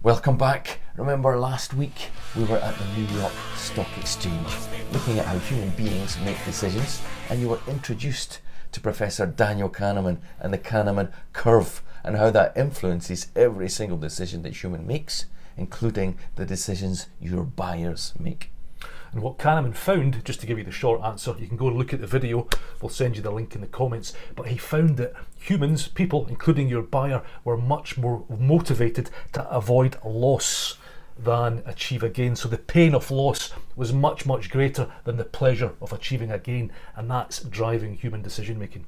Welcome back. Remember last week we were at the New York Stock Exchange looking at how human beings make decisions, and you were introduced to Professor Daniel Kahneman and the Kahneman curve and how that influences every single decision that human makes, including the decisions your buyers make. And what Kahneman found, just to give you the short answer, you can go and look at the video, we'll send you the link in the comments, but he found that humans, people, including your buyer, were much more motivated to avoid loss than achieve a gain. So the pain of loss was much, much greater than the pleasure of achieving a gain, and that's driving human decision making.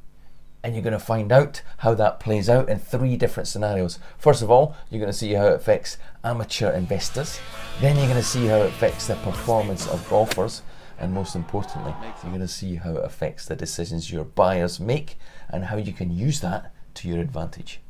And you're going to find out how that plays out in 3 different scenarios. First of all, you're going to see how it affects amateur investors. Then you're going to see how it affects the performance of golfers. And most importantly, you're going to see how it affects the decisions your buyers make and how you can use that to your advantage.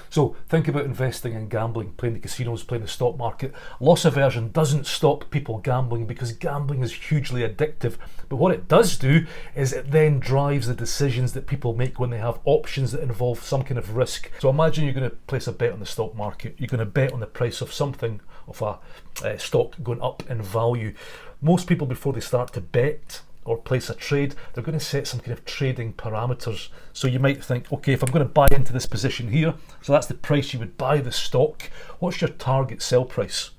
So think about investing in gambling, playing the casinos, playing the stock market. Loss aversion doesn't stop people gambling because gambling is hugely addictive. But what it does do is it then drives the decisions that people make when they have options that involve some kind of risk. So imagine you're going to place a bet on the stock market. You're going to bet on the price of something, of a stock going up in value. Most people, before they start to bet or place a trade, they're going to set some kind of trading parameters. So you might think, okay, if I'm going to buy into this position here, so that's the price you would buy the stock, what's your target sell price?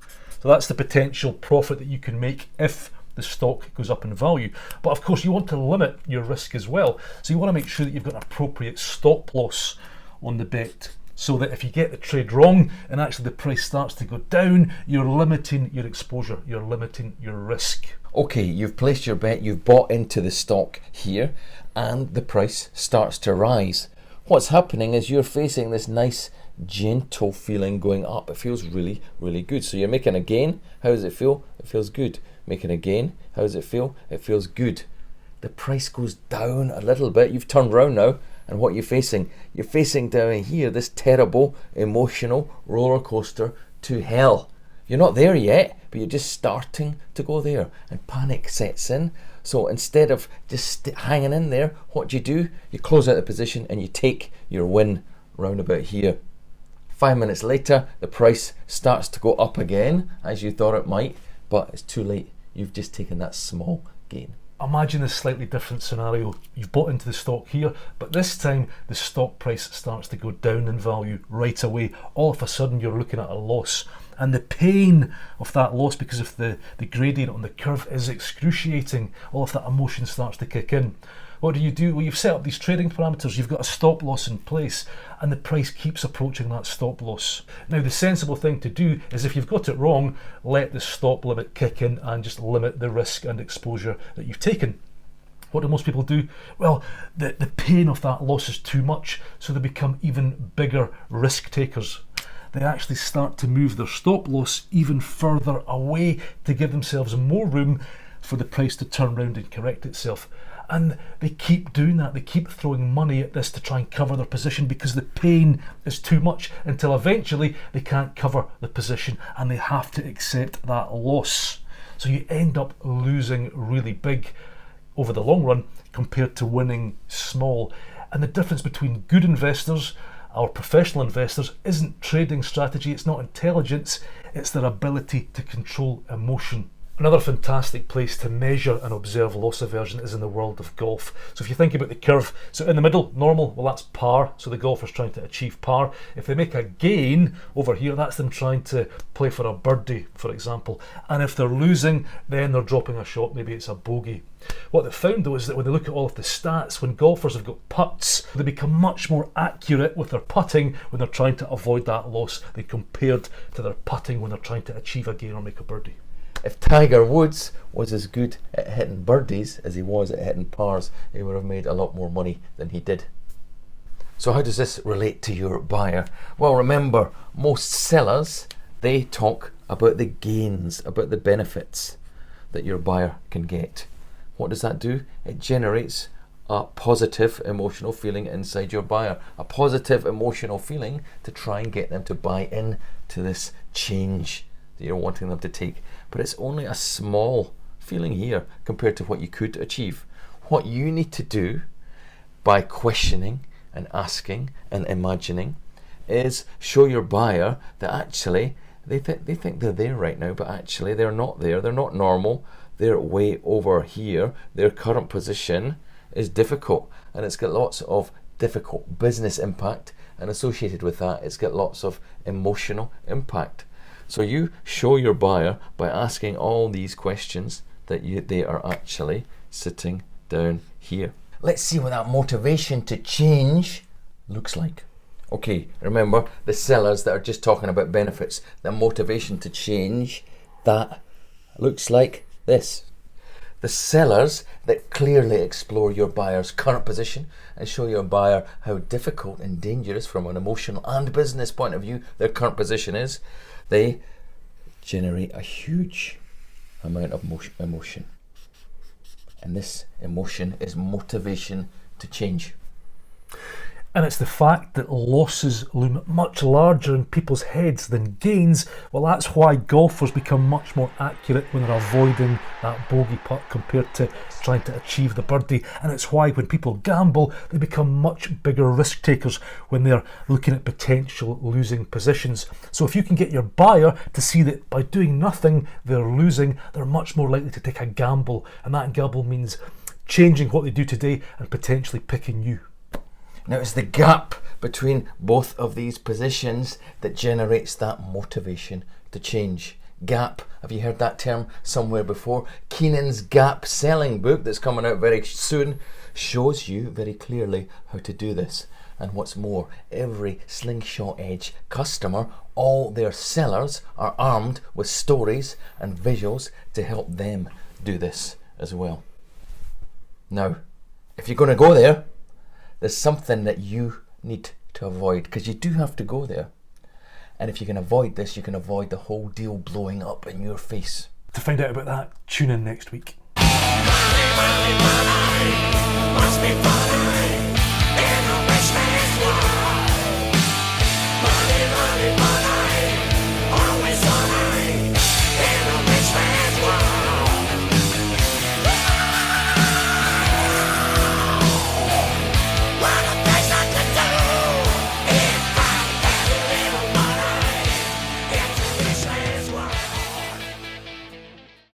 So that's the potential profit that you can make if the stock goes up in value. But of course you want to limit your risk as well. So you want to make sure that you've got an appropriate stop loss on the bet, so that if you get the trade wrong and actually the price starts to go down, you're limiting your exposure, you're limiting your risk. Okay, you've placed your bet, you've bought into the stock here, and the price starts to rise. What's happening is you're facing this nice, gentle feeling going up. It feels really, really good. So you're making a gain. How does it feel? It feels good. Making a gain. How does it feel? It feels good. The price goes down a little bit. You've turned around now, and what you're facing? You're facing down here this terrible, emotional roller coaster to hell. You're not there yet, but you're just starting to go there, and panic sets in. So instead of just hanging in there, what do? You close out the position and you take your win round about here. 5 minutes later, the price starts to go up again, as you thought it might, but it's too late. You've just taken that small gain. Imagine a slightly different scenario. You've bought into the stock here, but this time the stock price starts to go down in value right away. All of a sudden you're looking at a loss. And the pain of that loss, because of the gradient on the curve, is excruciating. All of that emotion starts to kick in. What do? Well, you've set up these trading parameters, you've got a stop loss in place, and the price keeps approaching that stop loss. Now, the sensible thing to do is, if you've got it wrong, let the stop limit kick in and just limit the risk and exposure that you've taken. What do most people do? Well, the pain of that loss is too much, so they become even bigger risk takers. They actually start to move their stop loss even further away to give themselves more room for the price to turn around and correct itself. And they keep doing that. They keep throwing money at this to try and cover their position because the pain is too much, until eventually they can't cover the position and they have to accept that loss. So you end up losing really big over the long run compared to winning small. And the difference between good investors, our professional investors, isn't trading strategy, it's not intelligence, it's their ability to control emotion. Another fantastic place to measure and observe loss aversion is in the world of golf. So if you think about the curve, so in the middle, normal, well that's par, so the golfer's trying to achieve par. If they make a gain over here, that's them trying to play for a birdie, for example. And if they're losing, then they're dropping a shot, maybe it's a bogey. What they found though is that when they look at all of the stats, when golfers have got putts, they become much more accurate with their putting when they're trying to avoid that loss than compared to their putting when they're trying to achieve a gain or make a birdie. If Tiger Woods was as good at hitting birdies as he was at hitting pars, he would have made a lot more money than he did. So how does this relate to your buyer? Well, remember, most sellers, they talk about the gains, about the benefits that your buyer can get. What does that do? It generates a positive emotional feeling inside your buyer, a positive emotional feeling to try and get them to buy in to this change that you're wanting them to take. But it's only a small feeling here compared to what you could achieve. What you need to do by questioning and asking and imagining is show your buyer that actually they think they're there right now, but actually they're not there. They're not normal. They're way over here. Their current position is difficult, and it's got lots of difficult business impact, and associated with that, it's got lots of emotional impact. So you show your buyer by asking all these questions that they are actually sitting down here. Let's see what that motivation to change looks like. Okay, remember the sellers that are just talking about benefits, the motivation to change, that looks like this. The sellers that clearly explore your buyer's current position and show your buyer how difficult and dangerous from an emotional and business point of view their current position is, they generate a huge amount of emotion. And this emotion is motivation to change. And it's the fact that losses loom much larger in people's heads than gains. Well, that's why golfers become much more accurate when they're avoiding that bogey putt compared to trying to achieve the birdie. And it's why when people gamble, they become much bigger risk takers when they're looking at potential losing positions. So if you can get your buyer to see that by doing nothing, they're losing, they're much more likely to take a gamble. And that gamble means changing what they do today and potentially picking you. Now it's the gap between both of these positions that generates that motivation to change. Gap, have you heard that term somewhere before? Keenan's Gap selling book that's coming out very soon shows you very clearly how to do this. And what's more, every Slingshot Edge customer, all their sellers are armed with stories and visuals to help them do this as well. Now, if you're going to go there, there's something that you need to avoid, because you do have to go there. And if you can avoid this, you can avoid the whole deal blowing up in your face. To find out about that, tune in next week.